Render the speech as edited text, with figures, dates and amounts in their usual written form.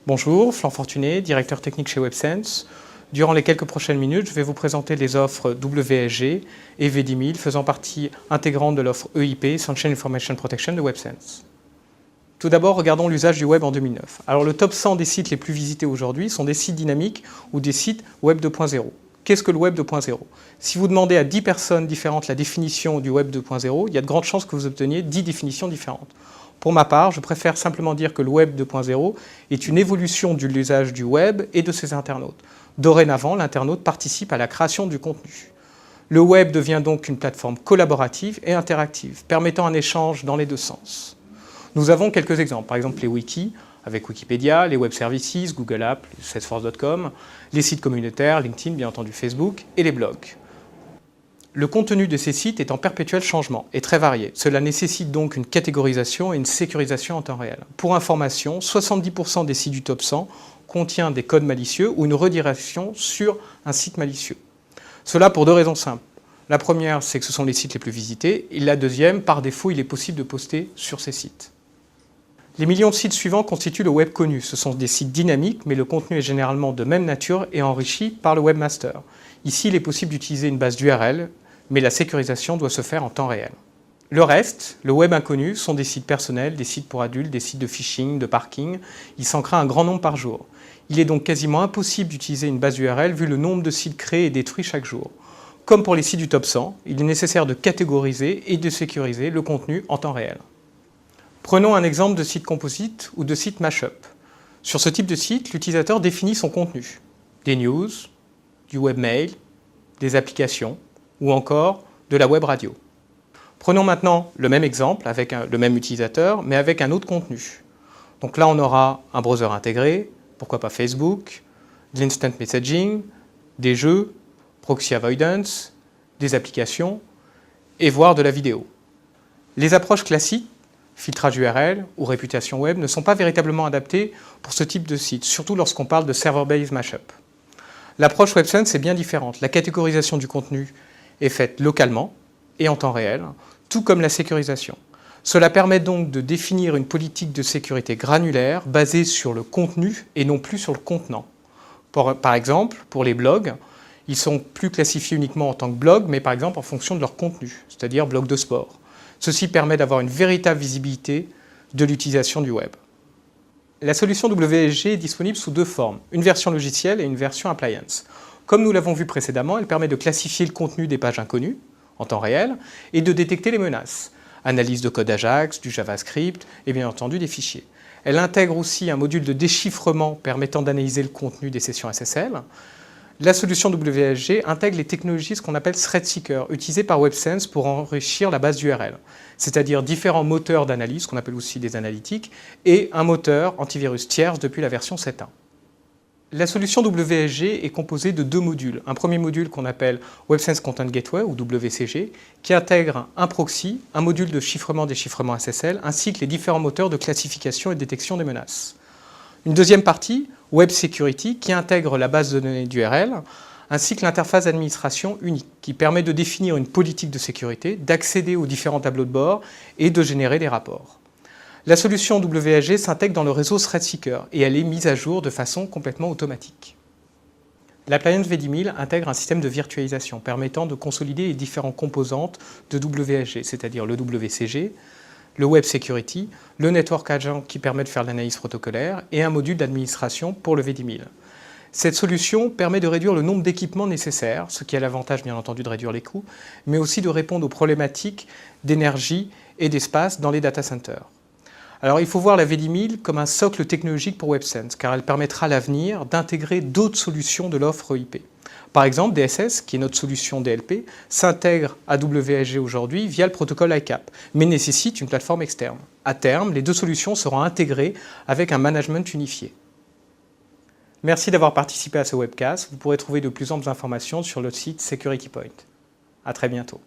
Bonjour, Florent Fortuné, directeur technique chez WebSense. Durant les quelques prochaines minutes, je vais vous présenter les offres WSG et V10000 faisant partie intégrante de l'offre EIP, Essential Information Protection de WebSense. Tout d'abord, regardons l'usage du web en 2009. Alors, le top 100 des sites les plus visités aujourd'hui sont des sites dynamiques ou des sites web 2.0. Qu'est-ce que le web 2.0? Si vous demandez à 10 personnes différentes la définition du web 2.0, il y a de grandes chances que vous obteniez 10 définitions différentes. Pour ma part, je préfère simplement dire que le web 2.0 est une évolution de l'usage du web et de ses internautes. Dorénavant, l'internaute participe à la création du contenu. Le web devient donc une plateforme collaborative et interactive, permettant un échange dans les deux sens. Nous avons quelques exemples, par exemple les wikis, avec Wikipédia, les web services, Google Apps, Salesforce.com, les sites communautaires, LinkedIn, bien entendu Facebook, et les blogs. Le contenu de ces sites est en perpétuel changement et très varié. Cela nécessite donc une catégorisation et une sécurisation en temps réel. Pour information, 70% des sites du top 100 contient des codes malicieux ou une redirection sur un site malicieux. Cela pour deux raisons simples. La première, c'est que ce sont les sites les plus visités, et la deuxième, par défaut, il est possible de poster sur ces sites. Les millions de sites suivants constituent le web connu. Ce sont des sites dynamiques, mais le contenu est généralement de même nature et enrichi par le webmaster. Ici, il est possible d'utiliser une base d'URL, mais la sécurisation doit se faire en temps réel. Le reste, le web inconnu, sont des sites personnels, des sites pour adultes, des sites de phishing, de parking. Il s'en crée un grand nombre par jour. Il est donc quasiment impossible d'utiliser une base URL vu le nombre de sites créés et détruits chaque jour. Comme pour les sites du top 100, il est nécessaire de catégoriser et de sécuriser le contenu en temps réel. Prenons un exemple de site composite ou de site mashup. Sur ce type de site, l'utilisateur définit son contenu. Des news, du webmail, des applications, ou encore de la web radio. Prenons maintenant le même exemple avec le même utilisateur, mais avec un autre contenu. Donc là, on aura un browser intégré, pourquoi pas Facebook, de l'instant messaging, des jeux, proxy avoidance, des applications, et voire de la vidéo. Les approches classiques, filtrage URL ou réputation web, ne sont pas véritablement adaptées pour ce type de site, surtout lorsqu'on parle de server-based mashup. L'approche WebSense est bien différente. La catégorisation du contenu est faite localement et en temps réel, tout comme la sécurisation. Cela permet donc de définir une politique de sécurité granulaire basée sur le contenu et non plus sur le contenant. Par exemple, pour les blogs, ils sont plus classifiés uniquement en tant que blog, mais par exemple en fonction de leur contenu, c'est-à-dire blog de sport. Ceci permet d'avoir une véritable visibilité de l'utilisation du web. La solution WSG est disponible sous deux formes, une version logicielle et une version appliance. Comme nous l'avons vu précédemment, elle permet de classifier le contenu des pages inconnues en temps réel et de détecter les menaces. Analyse de code Ajax, du JavaScript et bien entendu des fichiers. Elle intègre aussi un module de déchiffrement permettant d'analyser le contenu des sessions SSL. La solution WSG intègre les technologies ce qu'on appelle Threat Seeker, utilisées par WebSense pour enrichir la base d'URL, c'est-à-dire différents moteurs d'analyse, qu'on appelle aussi des analytiques, et un moteur antivirus tierce depuis la version 7.1. La solution WSG est composée de deux modules. Un premier module qu'on appelle WebSense Content Gateway ou WCG, qui intègre un proxy, un module de chiffrement-déchiffrement SSL, ainsi que les différents moteurs de classification et de détection des menaces. Une deuxième partie, Web Security, qui intègre la base de données d'URL, ainsi que l'interface d'administration unique, qui permet de définir une politique de sécurité, d'accéder aux différents tableaux de bord et de générer des rapports. La solution WSG s'intègre dans le réseau ThreatSeeker et elle est mise à jour de façon complètement automatique. L'appliance V10000 intègre un système de virtualisation permettant de consolider les différentes composantes de WSG, c'est-à-dire le WCG, le Web Security, le Network Agent qui permet de faire l'analyse protocolaire et un module d'administration pour le V10000. Cette solution permet de réduire le nombre d'équipements nécessaires, ce qui a l'avantage bien entendu de réduire les coûts, mais aussi de répondre aux problématiques d'énergie et d'espace dans les data centers. Alors il faut voir la V10000 comme un socle technologique pour WebSense, car elle permettra à l'avenir d'intégrer d'autres solutions de l'offre EIP. Par exemple, DSS, qui est notre solution DLP, s'intègre à WSG aujourd'hui via le protocole ICAP, mais nécessite une plateforme externe. À terme, les deux solutions seront intégrées avec un management unifié. Merci d'avoir participé à ce webcast. Vous pourrez trouver de plus amples informations sur le site Security Point. À très bientôt.